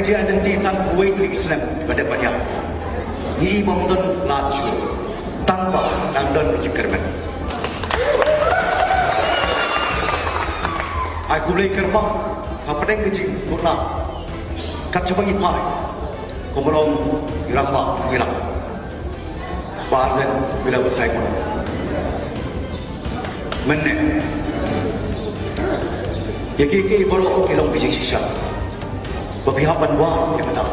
dia ada tisan Kuwait Islam pada banyak ni bangton laju tanpa nandon berjikerman aku boleh kerbang kapadeng kecil putla kat cabang ipai kumulong iramba hilang bahan bila besar pun menek ya kiki baru kilong bijak sisa berpihapan wang yang ada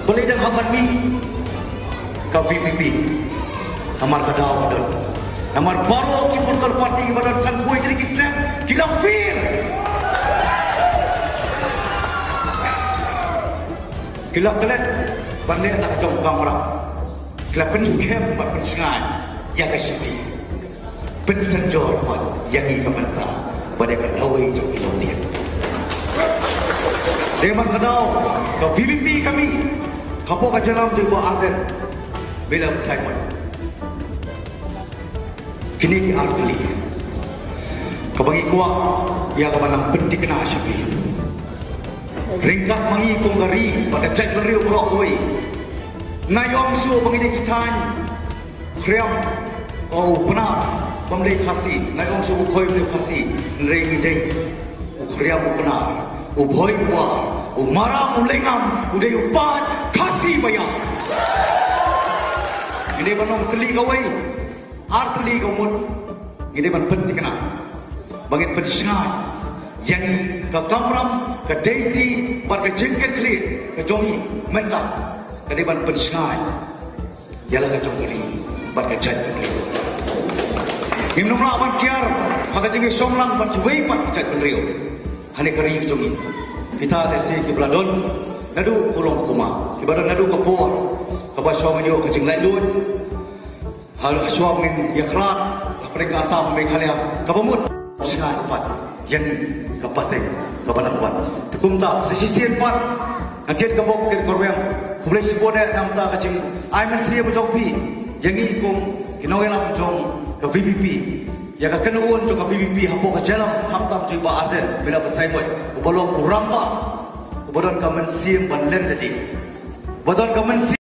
boleh dan hapan mi kau PPP namar kadau dan namar baru kipun terpati badan sang kuih jadi Islam kita fir kita kelet banding nak jom kamera kita penskem buat pensengai yang kesuti pensenjor buat yang ikamenta pada kedawai jom kilong dia Dewan kenal ke PPP kami kapok ke jalan di bawah adat bila bersaing kini di artili kebagi kuat ia kemanang penting kena asyiki ringkat mengikung gari pada cek beriu buruk kuih ngayong su pengini kita kriam benar pembeli kasih ngayong su koi beli kasih nering day kriam benar boy buat marah ulengam udah upat kasih bayar ini banong keli kawai artli kawun ini ban penting kena bangit pensengai yang ke kamram ke deiti bar ke jengket keli ke jomi mentah ini ban pensengai ialah ke jomi keli bar ke jengket keli ini nomor aman kiar haka jengi somlang ban cuwai pat jengket keli hanya kering jomi kita desi ke beladon nadu kulong kuma ibadah nadu ke puar ke basyo menyo ke jenglai dun hal aswam min yakrat mereka asam mekhalia ke pemut sengat empat yang ke pateng ke padang empat tekumta sesisir empat ngakit ke bok ke korwem kublai sipone namta ke jeng ai mensia bejopi yang ikum kinogelam jong ke VPP ya ka kenuun to ka PPP hapo ka jalam hamtam tu ba aden bila besai boy ubolong uramba ubodon ka mensim ban len tadi bodon ka mensim